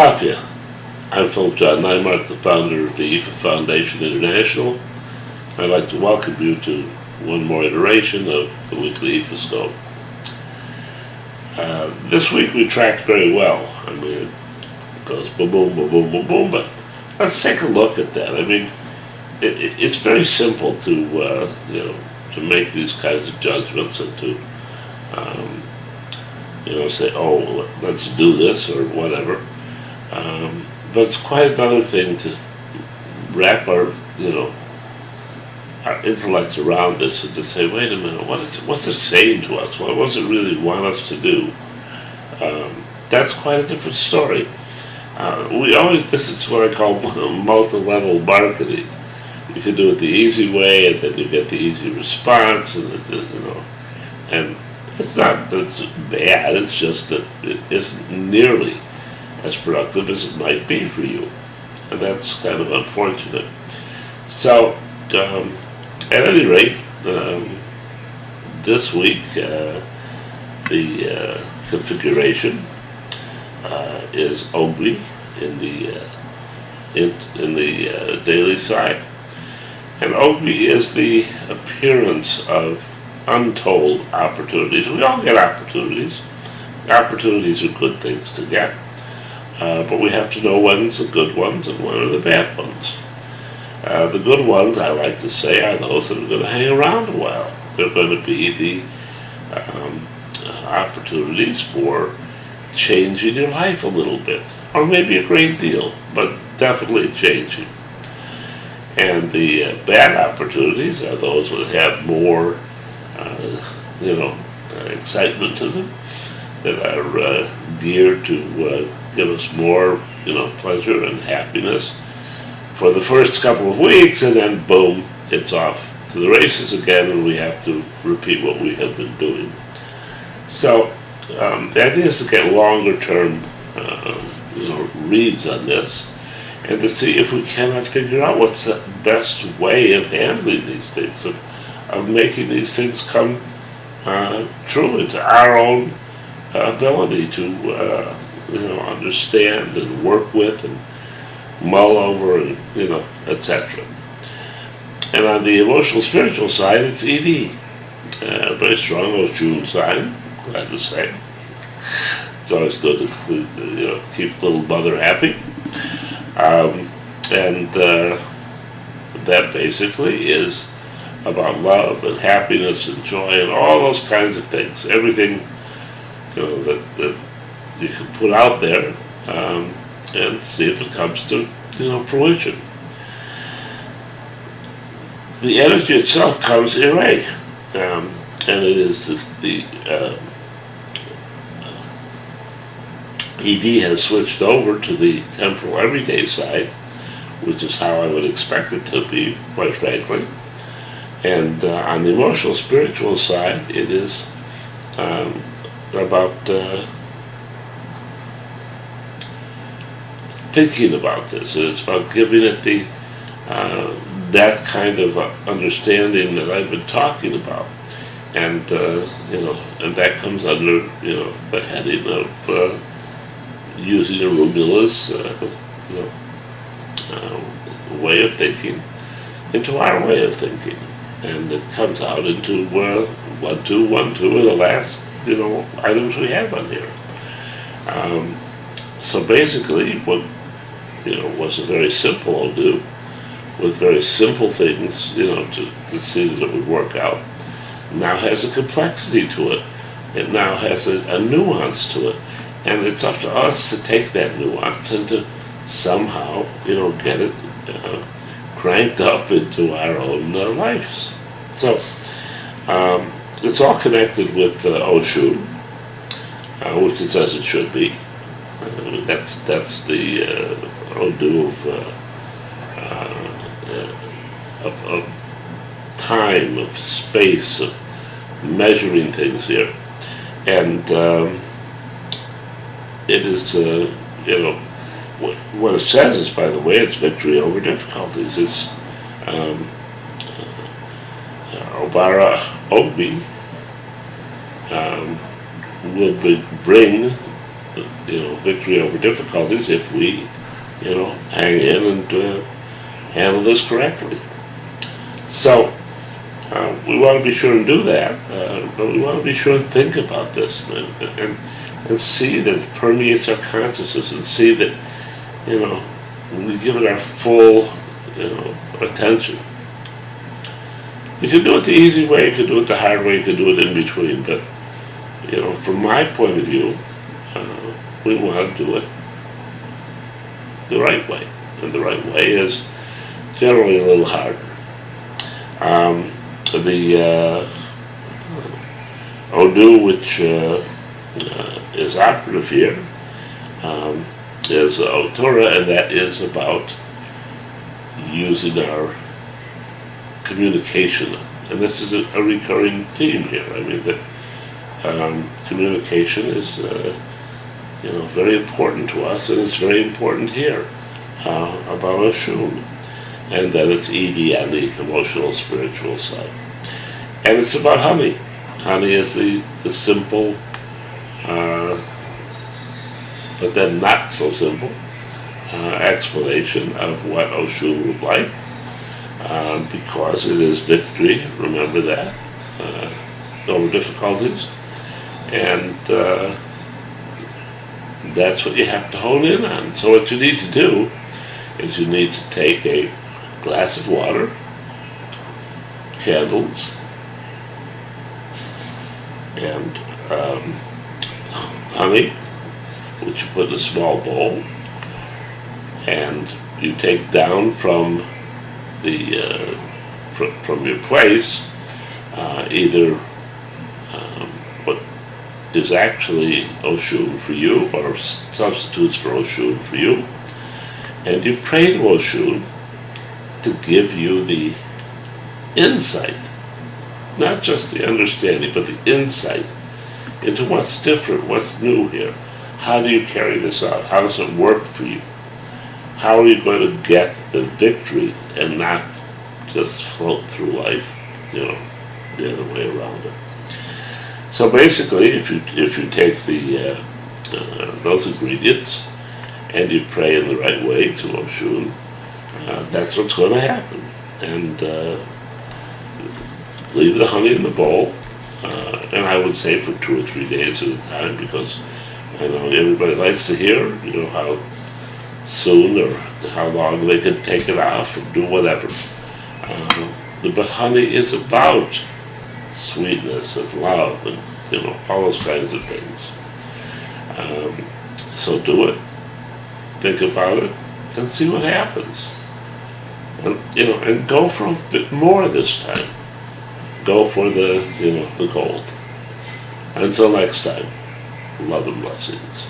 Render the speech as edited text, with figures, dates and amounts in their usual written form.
Philadelphia. I'm Philip John Nymark, the founder of the IFA Foundation International. I'd like to welcome you to one more iteration of the weekly ifascope. This week we tracked very well. I mean, it goes boom, boom, boom, boom, boom, boom, but let's take a look at that. I mean, it's very simple to make these kinds of judgments and to say, oh, let's do this or whatever. But it's quite another thing to wrap our intellect around this and to say, wait a minute, what's it saying to us? What does it really want us to do? That's quite a different story. This is what I call multi-level marketing. You can do it the easy way, and then you get the easy response, and it's not that it's bad. It's just that it isn't nearly as productive as it might be for you, and that's kind of unfortunate. So, at any rate, this week the configuration is ugly in the daily side. And Obi is the appearance of untold opportunities. We all get opportunities. Opportunities are good things to get. But we have to know when's the good ones and when are the bad ones. The good ones, I like to say, are those that are going to hang around a while. They're going to be the opportunities for changing your life a little bit. Or maybe a great deal, but definitely changing. And the bad opportunities are those that have more, excitement to them, that are geared to give us more, pleasure and happiness for the first couple of weeks, and then boom, it's off to the races again, and we have to repeat what we have been doing. So the idea is to get longer-term, reads on this, and to see if we cannot figure out what's the best way of handling these things, of making these things come true into our own ability to understand and work with and mull over and etc. And on the emotional spiritual side, it's ED, very strong June sign. Glad to say, it's always good to keep little mother happy. And that basically is about love and happiness and joy and all those kinds of things. Everything that you can put out there and see if it comes to fruition. The energy itself comes in ray, and it is the ED has switched over to the temporal everyday side, which is how I would expect it to be, quite frankly. And on the emotional spiritual side, it is about thinking about this. It's about giving it the that kind of understanding that I've been talking about, and and that comes under the heading of using a Rumula's way of thinking into our way of thinking, and it comes out into 1, 2, 1, 2 are the last items we have on here. So basically, what was a very simple do with very simple things, to see that it would work out, now has a complexity to it. It now has a nuance to it. And it's up to us to take that nuance and to somehow, get it cranked up into our own lives. So it's all connected with Oshun, which it says it should be. That's the Odu of time, of space, of measuring things here, and it is what it says is, by the way, it's victory over difficulties. It's Obara Obi will bring victory over difficulties if we, hang in and handle this correctly. So we want to be sure and do that, but we want to be sure and think about this and see that it permeates our consciousness, and see that we give it our full attention. You can do it the easy way, you can do it the hard way, you can do it in between, but from my point of view, we want to do it the right way, and the right way is generally a little harder. The Odu, which is operative here, is Otura, and that is about using our communication. And this is a recurring theme here. I mean, that communication is very important to us, and it's very important here about Oshun, and that it's Edie on the emotional, spiritual side. And it's about honey. Honey is the simple, but then not so simple, explanation of what Oshun would like, because it is victory, remember that, over difficulties, and that's what you have to hone in on. So what you need to do is you need to take a glass of water, candles, and honey, which you put in a small bowl, and you take down from the from your place either what is actually Oshun for you, or substitutes for Oshun for you, and you pray to Oshun to give you the insight, not just the understanding, but the insight into what's different, what's new here. How do you carry this out? How does it work for you? How are you going to get the victory and not just float through life, the other way around it? So basically, if you take the those ingredients and you pray in the right way to Oshun, that's what's going to happen. And leave the honey in the bowl, and I would say for 2 or 3 days at a time, because I know everybody likes to hear, how soon or how long they can take it off or do whatever. But honey is about sweetness and love and all those kinds of things. So do it, think about it, and see what happens. And and go for a bit more this time. Go for the the gold. Until next time, love and blessings.